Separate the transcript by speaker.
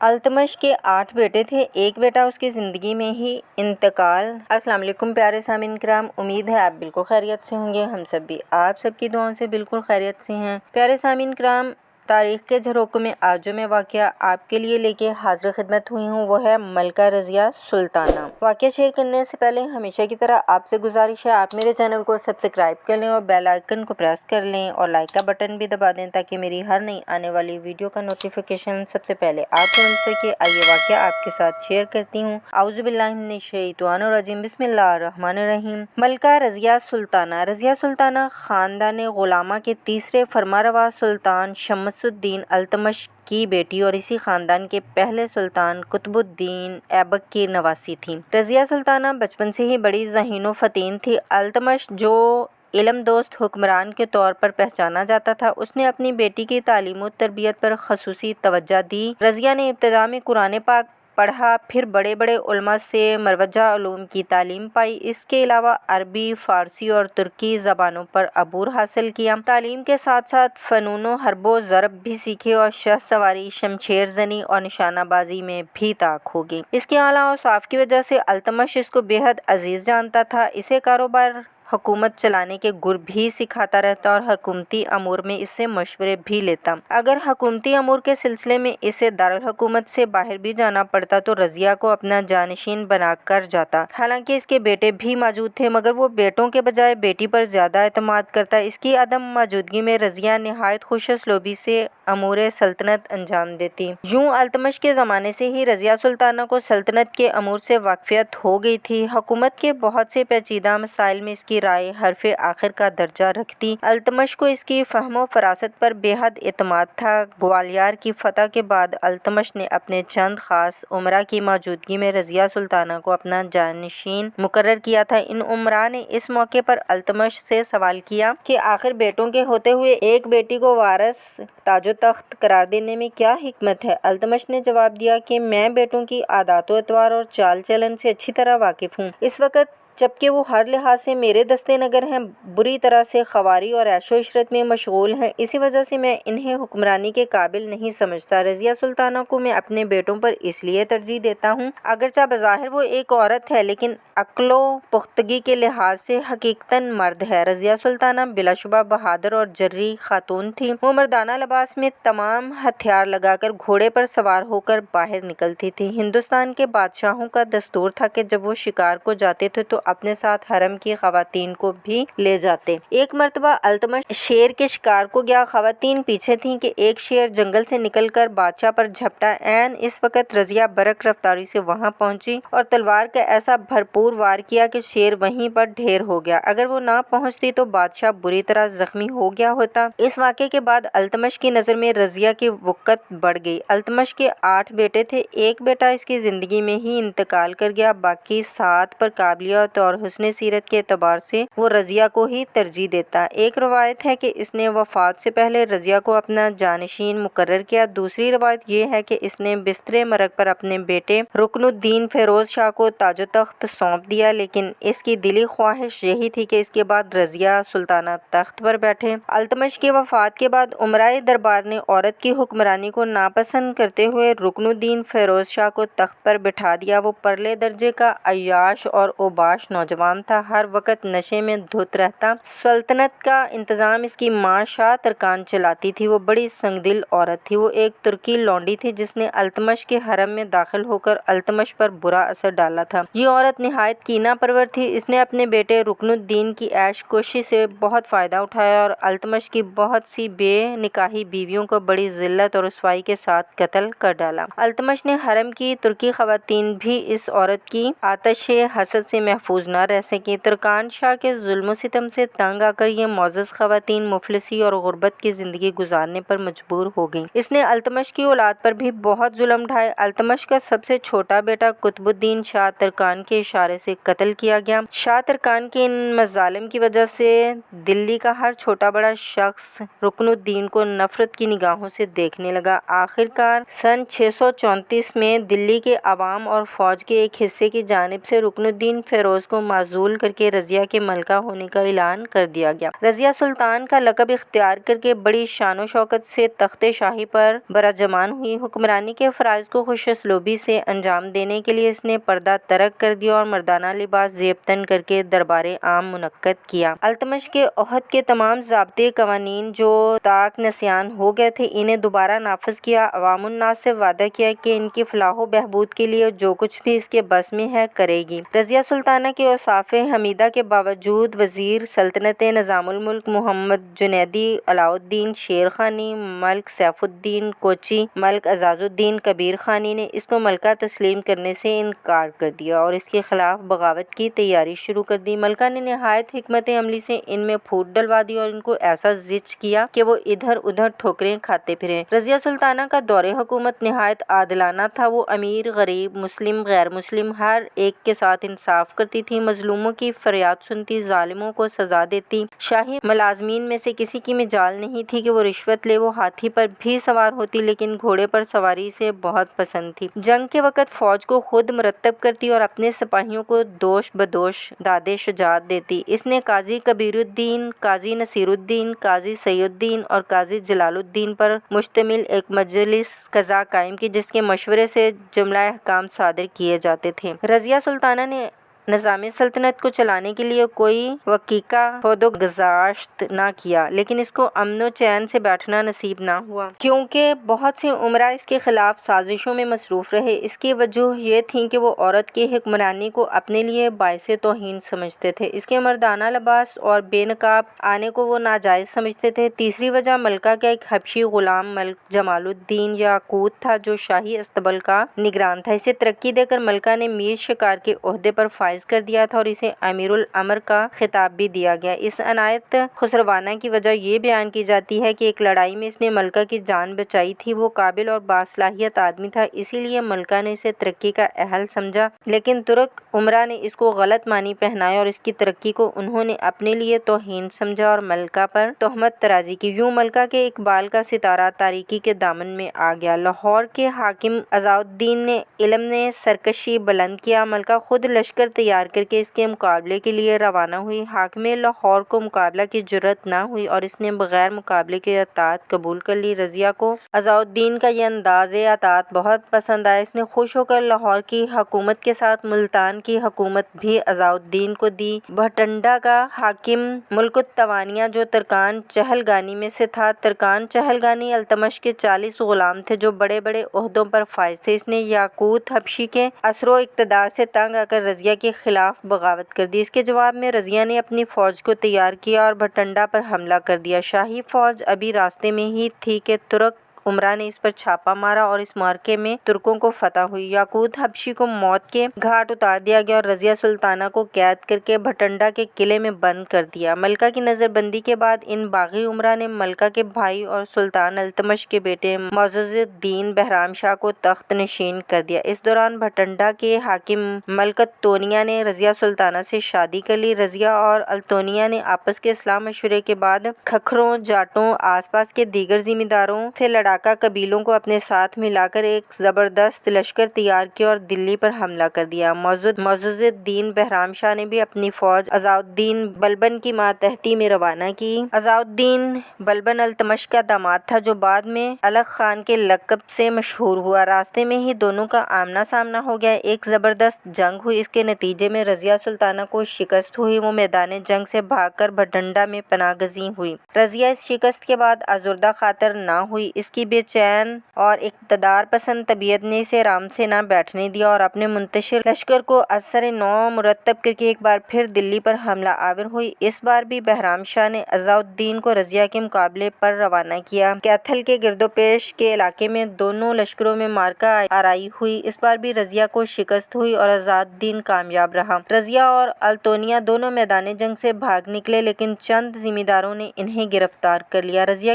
Speaker 1: التمش کے 8 بیٹے تھے، ایک بیٹا اس کی زندگی میں ہی انتقال۔ السلام علیکم پیارے سامعین کرام، امید ہے آپ بالکل خیریت سے ہوں گے۔ ہم سب بھی آپ سب کی دعاؤں سے بالکل خیریت سے ہیں۔ پیارے سامعین کرام، تاریخ کے جھروکوں میں آج جو میں واقعہ آپ کے لیے لے کے حاضر خدمت ہوئی ہوں وہ ہے ملکہ رضیہ سلطانہ۔ واقعہ شیئر کرنے سے پہلے ہمیشہ کی طرح آپ سے گزارش ہے آپ میرے چینل کو سبسکرائب کر لیں اور بیل آئیکن کو پریس کر لیں اور لائک کا بٹن بھی دبا دیں تاکہ میری ہر نئی آنے والی ویڈیو کا نوٹیفیکیشن سب سے پہلے آپ کو مل سکے۔ آئیے واقعہ آپ کے ساتھ شیئر کرتی ہوں۔ اعوذ باللہ من الشیطان الرجیم، بسم اللہ الرحمن الرحیم۔ ملکہ رضیہ سلطانہ۔ رضیہ سلطانہ خاندان غلامہ کے تیسرے فرمانروا سلطان شمس الدین التمش کی بیٹی اور اسی خاندان کے پہلے سلطان قطب الدین ایبک کی نواسی تھیں۔ رضیہ سلطانہ بچپن سے ہی بڑی ذہین و فطین تھی۔ التمش جو علم دوست حکمران کے طور پر پہچانا جاتا تھا، اس نے اپنی بیٹی کی تعلیم و تربیت پر خصوصی توجہ دی۔ رضیہ نے ابتدا میں قرآن پاک پڑھا، پھر بڑے بڑے علماء سے مروجہ علوم کی تعلیم پائی۔ اس کے علاوہ عربی، فارسی اور ترکی زبانوں پر عبور حاصل کیا۔ تعلیم کے ساتھ ساتھ فنون و حرب و ضرب بھی سیکھے اور شہ سواری، شمشیر زنی اور نشانہ بازی میں بھی طاق ہو گئی۔ اس کے اعلیٰ اوصاف کی وجہ سے التمش اس کو بے حد عزیز جانتا تھا۔ اسے کاروبار، حکومت چلانے کے گر بھی سکھاتا رہتا اور حکومتی امور میں اس سے مشورے بھی لیتا۔ اگر حکومتی امور کے سلسلے میں اسے دارالحکومت سے باہر بھی جانا پڑتا تو رضیہ کو اپنا جانشین بنا کر جاتا۔ حالانکہ اس کے بیٹے بھی موجود تھے مگر وہ بیٹوں کے بجائے بیٹی پر زیادہ اعتماد کرتا۔ اس کی عدم موجودگی میں رضیہ نہایت خوش اسلوبی سے امور سلطنت انجام دیتی۔ یوں التمش کے زمانے سے ہی رضیہ سلطانہ کو سلطنت کے امور سے واقفیت ہو گئی تھی۔ حکومت کے بہت سے پیچیدہ مسائل میں اس کی رائے حرف آخر کا درجہ رکھتی۔ التمش کو اس کی فہم و فراست پر بے حد اعتماد تھا۔ گوالیار کی فتح کے بعد التمش نے اپنے چند خاص امراء کی موجودگی میں رضیہ سلطانہ کو اپنا جانشین مقرر کیا تھا۔ ان امراء نے اس موقع پر التمش سے سوال کیا کہ آخر بیٹوں کے ہوتے ہوئے ایک بیٹی کو وارث تاج و تخت قرار دینے میں کیا حکمت ہے؟ التمش نے جواب دیا کہ میں بیٹوں کی عادات و اطوار اور چال چلن سے اچھی طرح واقف ہوں۔ اس وقت جبکہ وہ ہر لحاظ سے میرے دستے نگر ہیں، بری طرح سے خواری اور عیش و عشرت میں مشغول ہیں، اسی وجہ سے میں انہیں حکمرانی کے قابل نہیں سمجھتا۔ رضیہ سلطانہ کو میں اپنے بیٹوں پر اس لیے ترجیح دیتا ہوں اگرچہ بظاہر وہ ایک عورت ہے لیکن عقل و پختگی کے لحاظ سے حقیقتاً مرد ہے۔ رضیہ سلطانہ بلا شبہ بہادر اور جرأتی خاتون تھی۔ وہ مردانہ لباس میں تمام ہتھیار لگا کر گھوڑے پر سوار ہو کر باہر نکلتی تھی۔ ہندوستان کے بادشاہوں کا دستور تھا کہ جب وہ شکار کو جاتے تھے تو اپنے ساتھ حرم کی خواتین کو بھی لے جاتے۔ ایک مرتبہ التمش شیر کے شکار کو گیا، خواتین پیچھے تھیں کہ ایک شیر جنگل سے نکل کر بادشاہ پر جھپٹا۔ عین اس وقت رضیہ برق رفتاری سے وہاں پہنچی اور تلوار کا ایسا بھرپور وار کیا کہ شیر وہیں پر ڈھیر ہو گیا۔ اگر وہ نہ پہنچتی تو بادشاہ بری طرح زخمی ہو گیا ہوتا۔ اس واقعے کے بعد التمش کی نظر میں رضیہ کی وقت بڑھ گئی۔ التمش کے 8 بیٹے تھے، ایک بیٹا اس کی زندگی میں ہی انتقال کر گیا، باقی 7 پر قابلیت اور حسن سیرت کے اعتبار سے وہ رضیہ کو ہی ترجیح دیتا۔ ایک روایت ہے کہ اس نے وفات سے پہلے رضیہ کو اپنا جانشین مقرر کیا۔ دوسری روایت یہ ہے کہ اس نے بستر مرگ پر اپنے بیٹے رکن الدین فیروز شاہ کو تاج و تخت سونپ دیا، لیکن اس کی دلی خواہش یہی تھی کہ اس کے بعد رضیہ سلطانہ تخت پر بیٹھے۔ التمش کی وفات کے بعد امرائے دربار نے عورت کی حکمرانی کو ناپسند کرتے ہوئے رکن الدین فیروز شاہ کو تخت پر بٹھا دیا۔ وہ پرلے درجے کا عیاش اور اوباش نوجوان تھا، ہر وقت نشے میں دھت رہتا۔ سلطنت کا انتظام اس کی ماں شاہ ترکان چلاتی تھی۔ وہ بڑی سنگ دل عورت تھی۔ وہ ایک ترکی لونڈی تھی جس نے التمش کے حرم میں داخل ہو کر التمش پر برا اثر ڈالا تھا۔ یہ عورت نہایت کینہ پرور تھی۔ اس نے اپنے بیٹے رکن الدین کی عیش کوشی سے بہت فائدہ اٹھایا اور التمش کی بہت سی بے نکاحی بیویوں کو بڑی ذلت اور رسوائی کے ساتھ قتل کر ڈالا۔ التمش نے حرم کی ترکی خواتین بھی اس عورت کی آتش حسد سے محفوظ نہ رہ سکیں۔ ترکان شاہ کے ظلم و ستم سے تنگ آ کر یہ معزز خواتین مفلسی اور غربت کی زندگی گزارنے پر مجبور ہو گئیں۔ اس نے التمش کی اولاد پر بھی بہت ظلم ڈھائے۔ التمش کا سب سے چھوٹا بیٹا قطب الدین شاہ ترکان کے اشارے سے قتل کیا گیا۔ شاہ ترکان کے ان مظالم کی وجہ سے دلی کا ہر چھوٹا بڑا شخص رکن الدین کو نفرت کی نگاہوں سے دیکھنے لگا۔ آخرکار سن 634 میں دلی کے عوام اور فوج کے ایک حصے کی جانب سے رکن الدین فیروز فیروز کو معزول کر کے رضیہ کے ملکہ ہونے کا اعلان کر دیا گیا۔ رضیہ سلطان کا لقب اختیار کر کے بڑی شان و شوکت سے تخت شاہی پر براجمان ہوئی۔ حکمرانی کے فرائض کو خوش اسلوبی سے انجام دینے کے لیے اس نے پردہ ترک کر دیا اور مردانہ لباس زیب تن کر کے دربار عام منعقد کیا۔ التمش کے عہد کے تمام ضابطے قوانین جو طاق نسیان ہو گئے تھے انہیں دوبارہ نافذ کیا۔ عوام الناس سے وعدہ کیا کہ ان کی فلاح و بہبود کے لیے جو کچھ بھی اس کے بس میں ہے کرے گی۔ رضیہ سلطانہ کے اوصاف حمیدہ کے باوجود وزیر سلطنت نظام الملک محمد جنیدی علاء الدین شیر خانی، ملک سیف الدین کوچی، ملک اعزاز الدین کبیر خانی نے اس کو ملکہ تسلیم کرنے سے انکار کر دیا اور اس کے خلاف بغاوت کی تیاری شروع کر دی۔ ملکہ نے نہایت حکمت عملی سے ان میں پھوٹ ڈلوا دی اور ان کو ایسا زچ کیا کہ وہ ادھر ادھر ٹھوکریں کھاتے پھرے۔ رضیہ سلطانہ کا دور حکومت نہایت عادلانہ تھا۔ وہ امیر، غریب، مسلم، غیر مسلم ہر ایک کے ساتھ انصاف کرتی تھی، مظلوموں کی فریاد سنتی، ظالموں کو سزا دیتی۔ شاہی ملازمین میں سے کسی کی مجال نہیں تھی کہ وہ رشوت لے۔ وہ ہاتھی پر بھی سوار ہوتی لیکن گھوڑے پر سواری سے بہت پسند تھی۔ جنگ کے وقت فوج کو خود مرتب کرتی اور اپنے سپاہیوں کو دوش بدوش دادِ شجاعت دیتی۔ اس نے قاضی کبیر الدین، قاضی نصیر الدین، قاضی سعی الدین اور قاضی جلال الدین پر مشتمل ایک مجلس قضا قائم کی جس کے مشورے سے جملہ احکام صادر کیے جاتے تھے۔ رضیہ سلطانہ نے نظام سلطنت کو چلانے کے لیے کوئی وقیقہ خود و گذاشت نہ کیا، لیکن اس کو امن و چین سے بیٹھنا نصیب نہ ہوا کیونکہ بہت سے امراء اس کے خلاف سازشوں میں مصروف رہے۔ اس کی وجوہ یہ تھی کہ وہ عورت کی حکمرانی کو اپنے لیے باعث توہین سمجھتے تھے۔ اس کے مردانہ لباس اور بے نقاب آنے کو وہ ناجائز سمجھتے تھے۔ تیسری وجہ ملکہ کا ایک حبشی غلام ملک جمال الدین یاقوت تھا جو شاہی استبل کا نگران تھا۔ اسے ترقی دے کر ملکہ نے میر شکار کے عہدے پر فائز کر دیا تھا اور اسے امیر الامر کا خطاب بھی دیا گیا۔ اس عنایت خسروانہ کی وجہ یہ بیان کی جاتی ہے کہ ایک لڑائی میں اس نے ملکہ کی جان بچائی تھی۔ وہ قابل اور باصلاحیت آدمی تھا، اسی لیے ملکہ نے اسے ترقی کا اہل سمجھا، لیکن ترک امراء نے اس کو غلط معنی پہنائے اور اس کی ترقی کو انہوں نے اپنے لیے توہین سمجھا اور ملکہ پر تہمت طرازی کی۔ یوں ملکہ کے اقبال کا ستارہ تاریکی کے دامن میں آ گیا۔ لاہور کے حاکم عزاء الدین نے علم نے سرکشی بلند کیا۔ ملکہ خود لشکر تیار کر کے اس کے مقابلے کے لیے روانہ ہوئی۔ حاکم لاہور کو مقابلہ کی جرأت نہ ہوئی اور اس نے بغیر مقابلے کے اطاعت قبول کر لی۔ رضیہ کو عزاء الدین کا یہ انداز اطاعت بہت پسند آیا۔ اس نے خوش ہو کر لاہور کی حکومت کے ساتھ ملتان کی حکومت بھی عزاء الدین کو دی۔ بھٹنڈا کا حاکم ملک التوانیہ جو ترکان چہلگانی میں سے تھا۔ ترکان چہلگانی التمش کے 40 غلام تھے جو بڑے بڑے عہدوں پر فائز تھے۔ اس نے یاقوت حبشی کے اثر و اقتدار سے تنگ آ کر رضیہ کے خلاف بغاوت کر دی۔ اس کے جواب میں رضیہ نے اپنی فوج کو تیار کیا اور بھٹنڈا پر حملہ کر دیا۔ شاہی فوج ابھی راستے میں ہی تھی کہ ترک امراء نے اس پر چھاپا مارا اور اس معرکے میں ترکوں کو فتح ہوئی۔ یاقوت حبشی کو موت کے گھاٹ اتار دیا گیا اور رضیہ سلطانہ کو قید کر کے بھٹنڈا کے قلعے میں بند کر دیا۔ ملکہ کی نظر بندی کے بعد ان باغی امراء نے ملکہ کے بھائی اور سلطان التمش کے بیٹے معزز الدین بہرام شاہ کو تخت نشین کر دیا۔ اس دوران بھٹنڈا کے حاکم ملک التونیہ نے رضیہ سلطانہ سے شادی کر لی۔ رضیہ اور التونیہ نے آپس کے اصلاح مشورے کے بعد کھکھروں، جاٹوں، آس پاس کے دیگر زمین داروں سے لڑاکا قبیلوں کو اپنے ساتھ ملا کر ایک زبردست لشکر تیار کیا اور دلی پر حملہ کر دیا۔ معزز الدین بہرام شاہ نے بھی اپنی فوج عزاء الدین بلبن کی ماتحتی میں روانہ کی۔ عزاء الدین بلبن التمش کا داماد تھا جو بعد میں الغ خان کے لقب سے مشہور ہوا۔ راستے میں ہی دونوں کا آمنا سامنا ہو گیا۔ ایک زبردست جنگ ہوئی۔ اس کے نتیجے میں رضیہ سلطانہ کو شکست ہوئی۔ وہ میدان جنگ سے بھاگ کر بھٹنڈا میں پناہ گزین ہوئی۔ رضیہ اس شکست کے بعد آزردہ خاطر نہ ہوئی۔ اس کی بے چین اور اقتدار پسند طبیعت نے اسے آرام سے نہ بیٹھنے دیا اور اپنے منتشر لشکر کو ازسر نو مرتب کر کے ایک بار پھر دلی پر حملہ آور ہوئی۔ اس بار بھی بہرام شاہ نے عزاء الدین کو رضیہ کے مقابلے پر روانہ کیا۔ کیتھل کے گرد و پیش کے علاقے میں دونوں لشکروں میں معرکہ آرائی ہوئی۔ اس بار بھی رضیہ کو شکست ہوئی اور عزاء الدین کامیاب رہا۔ رضیہ اور التونیہ دونوں میدان جنگ سے بھاگ نکلے لیکن چند زمینداروں نے انہیں گرفتار کر لیا۔ رضیہ